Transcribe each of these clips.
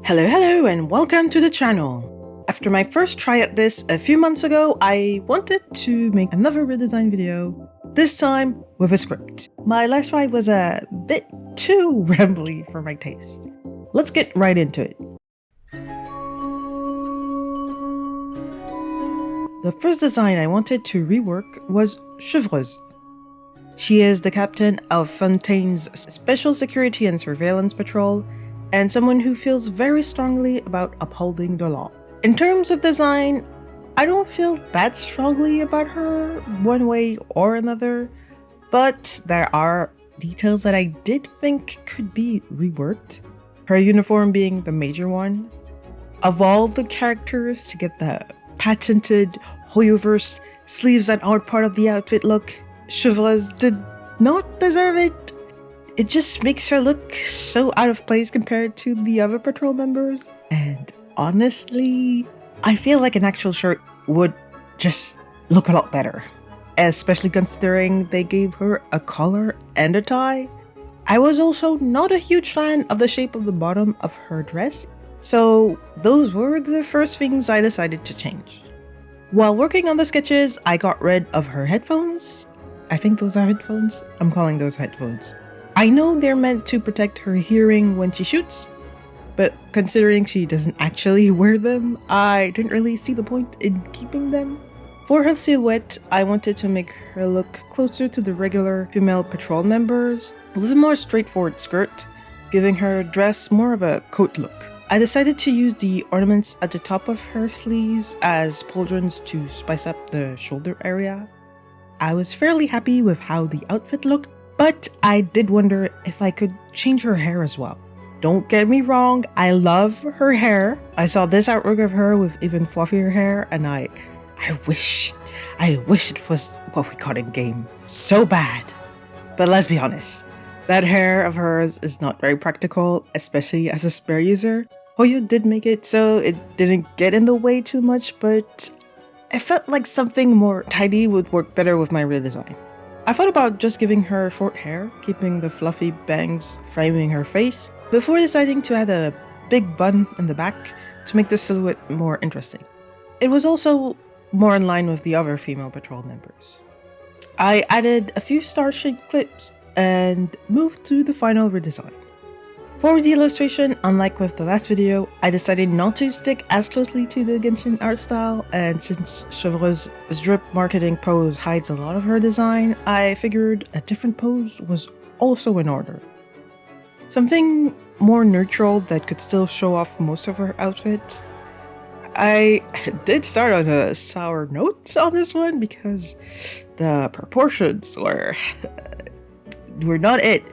Hello and welcome to the channel. After my first try at this a few months ago, I wanted to make another redesign video, this time with a script. My last try was a bit too rambly for my taste. Let's get right into it. The first design I wanted to rework was Chevreuse. She is the captain of Fontaine's Special Security and Surveillance Patrol, and someone who feels very strongly about upholding the law. In terms of design, I don't feel that strongly about her one way or another, but there are details that I did think could be reworked, her uniform being the major one. Of all the characters to get the patented Hoyoverse sleeves that aren't part of the outfit look, Chevreuse did not deserve it. It just makes her look so out of place compared to the other patrol members. And honestly, I feel like an actual shirt would just look a lot better. Especially considering they gave her a collar and a tie. I was also not a huge fan of the shape of the bottom of her dress, so those were the first things I decided to change. While working on the sketches, I got rid of her headphones. I think those are headphones? I'm calling those headphones. I know they're meant to protect her hearing when she shoots, but considering she doesn't actually wear them, I didn't really see the point in keeping them. For her silhouette, I wanted to make her look closer to the regular female patrol members, with a more straightforward skirt, giving her dress more of a coat look. I decided to use the ornaments at the top of her sleeves as pauldrons to spice up the shoulder area. I was fairly happy with how the outfit looked, but I did wonder if I could change her hair as well. Don't get me wrong, I love her hair. I saw this artwork of her with even fluffier hair and I wish it was what we got in game. So bad. But let's be honest, that hair of hers is not very practical, especially as a spare user. Hoyo did make it so it didn't get in the way too much, but I felt like something more tidy would work better with my redesign. I thought about just giving her short hair, keeping the fluffy bangs framing her face, before deciding to add a big bun in the back to make the silhouette more interesting. It was also more in line with the other female patrol members. I added a few star-shaped clips and moved to the final redesign. For the illustration, unlike with the last video, I decided not to stick as closely to the Genshin art style, and since Chevreuse's drip marketing pose hides a lot of her design, I figured a different pose was also in order. Something more neutral that could still show off most of her outfit. I did start on a sour note on this one because the proportions were not it.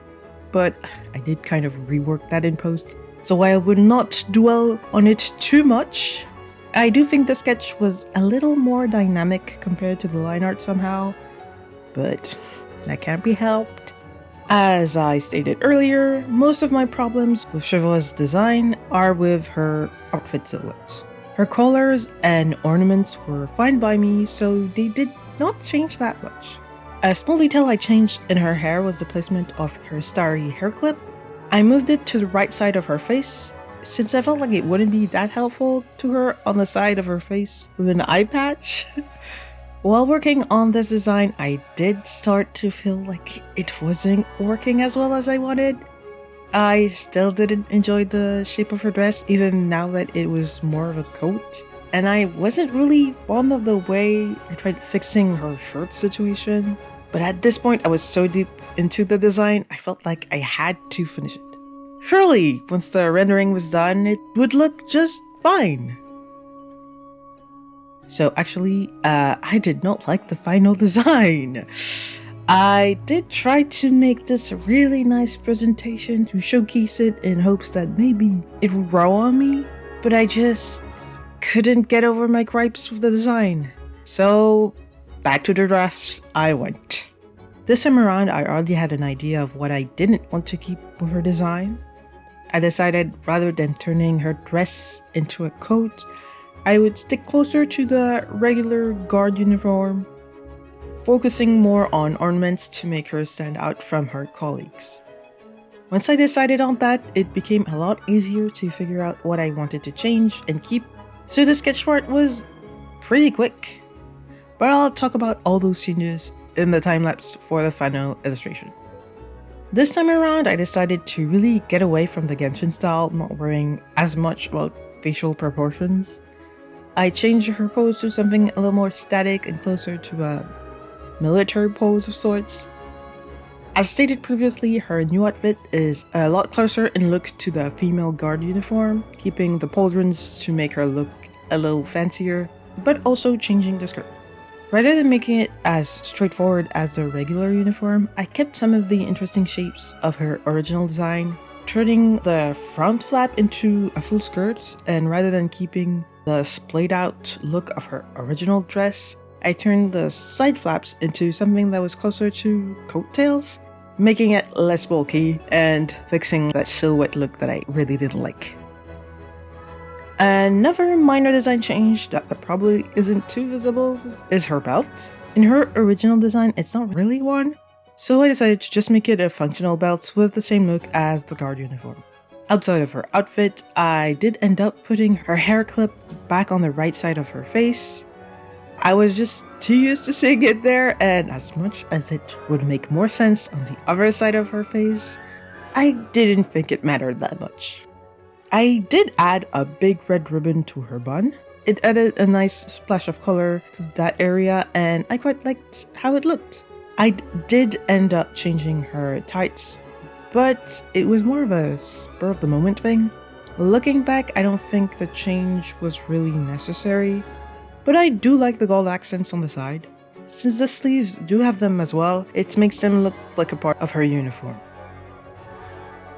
But I did kind of rework that in post, so I will not dwell on it too much. I do think the sketch was a little more dynamic compared to the line art somehow, but that can't be helped. As I stated earlier, most of my problems with Chevreuse's design are with her outfit silhouette. Her collars and ornaments were fine by me, so they did not change that much. A small detail I changed in her hair was the placement of her starry hair clip. I moved it to the right side of her face, since I felt like it wouldn't be that helpful to her on the side of her face with an eye patch. While working on this design, I did start to feel like it wasn't working as well as I wanted. I still didn't enjoy the shape of her dress, even now that it was more of a coat. And I wasn't really fond of the way I tried fixing her shirt situation. But at this point, I was so deep into the design, I felt like I had to finish it. Surely, once the rendering was done, it would look just fine. So actually, I did not like the final design. I did try to make this a really nice presentation to showcase it in hopes that maybe it would grow on me, but I just couldn't get over my gripes with the design. So back to the drafts I went. This time around, I already had an idea of what I didn't want to keep with her design. I decided rather than turning her dress into a coat, I would stick closer to the regular guard uniform, focusing more on ornaments to make her stand out from her colleagues. Once I decided on that, it became a lot easier to figure out what I wanted to change and keep, so the sketch part was pretty quick. But I'll talk about all those changes in the time-lapse for the final illustration. This time around, I decided to really get away from the Genshin style, not worrying as much about facial proportions. I changed her pose to something a little more static and closer to a military pose of sorts. As stated previously, her new outfit is a lot closer in look to the female guard uniform, keeping the pauldrons to make her look a little fancier, but also changing the skirt. Rather than making it as straightforward as the regular uniform, I kept some of the interesting shapes of her original design, turning the front flap into a full skirt, and rather than keeping the splayed out look of her original dress, I turned the side flaps into something that was closer to coattails, making it less bulky and fixing that silhouette look that I really didn't like. Another minor design change that probably isn't too visible is her belt. In her original design, it's not really one, so I decided to just make it a functional belt with the same look as the guard uniform. Outside of her outfit, I did end up putting her hair clip back on the right side of her face. I was just too used to seeing it there, and as much as it would make more sense on the other side of her face, I didn't think it mattered that much. I did add a big red ribbon to her bun. It added a nice splash of color to that area, and I quite liked how it looked. I did end up changing her tights, but it was more of a spur of the moment thing. Looking back, I don't think the change was really necessary, but I do like the gold accents on the side. Since the sleeves do have them as well, it makes them look like a part of her uniform.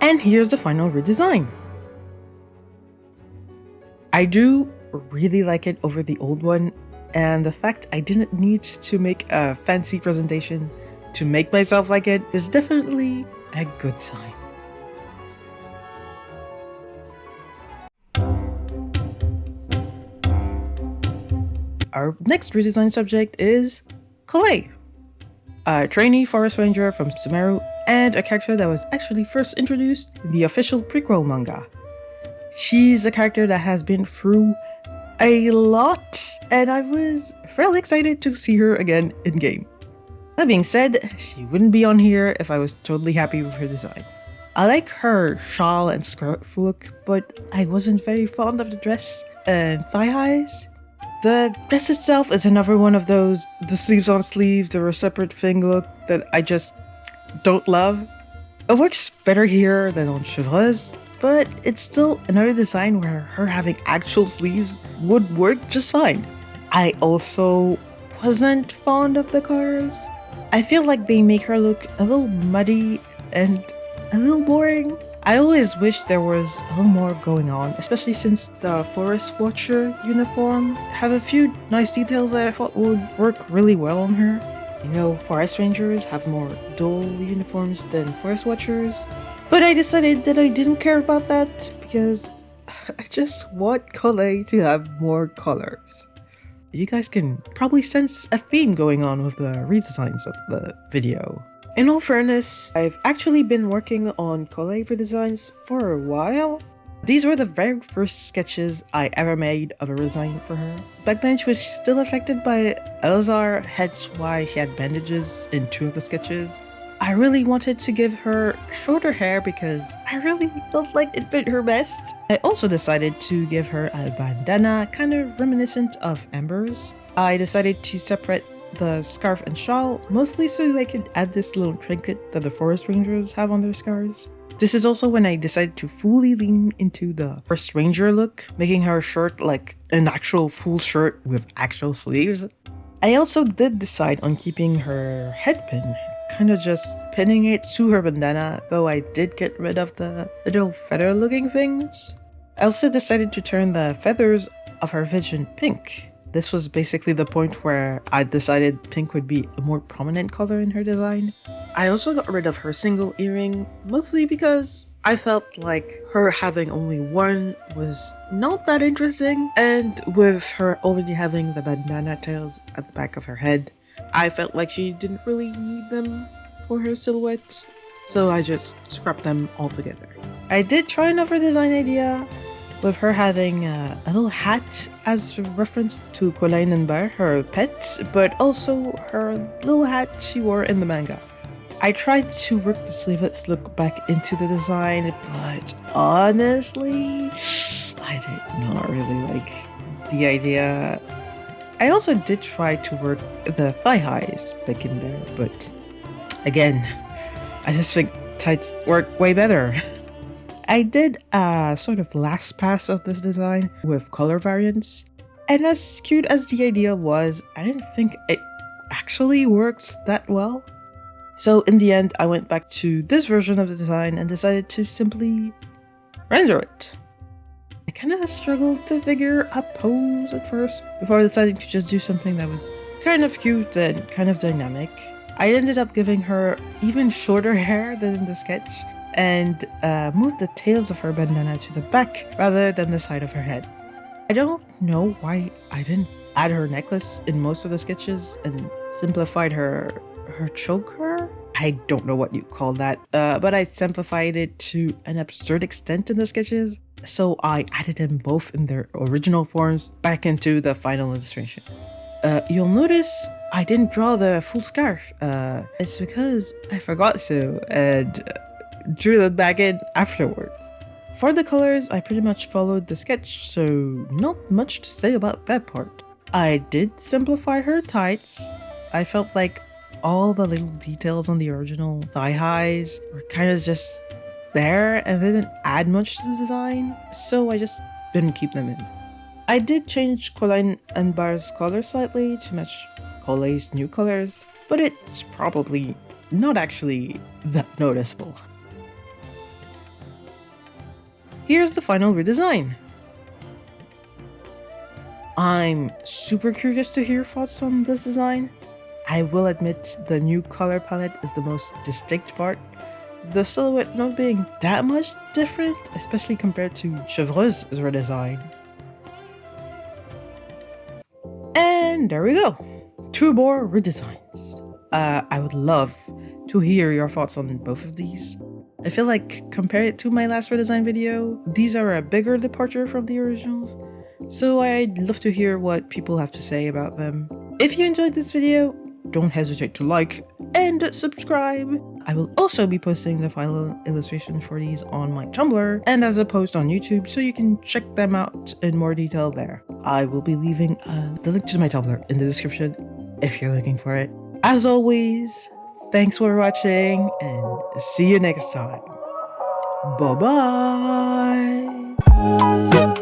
And here's the final redesign. I do really like it over the old one, and the fact I didn't need to make a fancy presentation to make myself like it is definitely a good sign. Our next redesign subject is Collei, a trainee forest ranger from Sumeru and a character that was actually first introduced in the official prequel manga. She's a character that has been through a lot, and I was fairly excited to see her again in-game. That being said, she wouldn't be on here if I was totally happy with her design. I like her shawl and skirt look, but I wasn't very fond of the dress and thigh highs. The dress itself is another one of those the sleeves on sleeves, the separate thing look that I just don't love. It works better here than on Chevreuse, but it's still another design where her having actual sleeves would work just fine. I also wasn't fond of the colors. I feel like they make her look a little muddy and a little boring. I always wish there was a little more going on, especially since the Forest Watcher uniform have a few nice details that I thought would work really well on her. You know, Forest Rangers have more dull uniforms than Forest Watchers, but I decided that I didn't care about that because I just want Collei to have more colors. You guys can probably sense a theme going on with the redesigns of the video. In all fairness, I've actually been working on Collei redesigns for a while. These were the very first sketches I ever made of a redesign for her. Back then she was still affected by Elazar, hence why she had bandages in 2 of the sketches. I really wanted to give her shorter hair because I really felt like it fit her best. I also decided to give her a bandana kind of reminiscent of Amber's. I decided to separate the scarf and shawl, mostly so I could add this little trinket that the forest rangers have on their scarves. This is also when I decided to fully lean into the forest ranger look, making her shirt like an actual full shirt with actual sleeves. I also did decide on keeping her head pin, kind of just pinning it to her bandana, though I did get rid of the little feather looking things. I also decided to turn the feathers of her vision pink. This was basically the point where I decided pink would be a more prominent color in her design. I also got rid of her single earring, mostly because I felt like her having only one was not that interesting, and with her already having the bandana tails at the back of her head, I felt like she didn't really need them for her silhouette. so I just scrapped them all together. I did try another design idea with her having a little hat as a reference to Collei and Bear, her pet, but also her little hat she wore in the manga. I tried to work the sleevelets look back into the design, but honestly, I did not really like the idea. I also did try to work the thigh highs back in there, but again, I just think tights work way better. I did a sort of last pass of this design with color variants, and as cute as the idea was, I didn't think it actually worked that well. So in the end, I went back to this version of the design and decided to simply render it. I kind of struggled to figure a pose at first before deciding to just do something that was kind of cute and kind of dynamic. I ended up giving her even shorter hair than in the sketch and moved the tails of her bandana to the back rather than the side of her head. I don't know why I didn't add her necklace in most of the sketches and simplified her choker. I don't know what you call that, but I simplified it to an absurd extent in the sketches, so I added them both in their original forms back into the final illustration. You'll notice I didn't draw the full scarf. It's because I forgot to and drew them back in afterwards. For the colors, I pretty much followed the sketch, so not much to say about that part. I did simplify her tights. I felt like all the little details on the original thigh highs were kind of just there and they didn't add much to the design, so I just didn't keep them in. I did change Collei and Bear's color slightly to match Collei's new colors, but it's probably not actually that noticeable. Here's the final redesign. I'm super curious to hear your thoughts on this design. I will admit the new color palette is the most distinct part, the silhouette not being that much different, especially compared to Chevreuse's redesign. And there we go, 2 more redesigns. I would love to hear your thoughts on both of these. I feel like, compared to my last redesign video, these are a bigger departure from the originals, so I'd love to hear what people have to say about them. If you enjoyed this video, don't hesitate to like and subscribe. I will also be posting the final illustration for these on my Tumblr and as a post on YouTube, so you can check them out in more detail there. I will be leaving the link to my Tumblr in the description if you're looking for it. As always, thanks for watching and see you next time. Bye bye.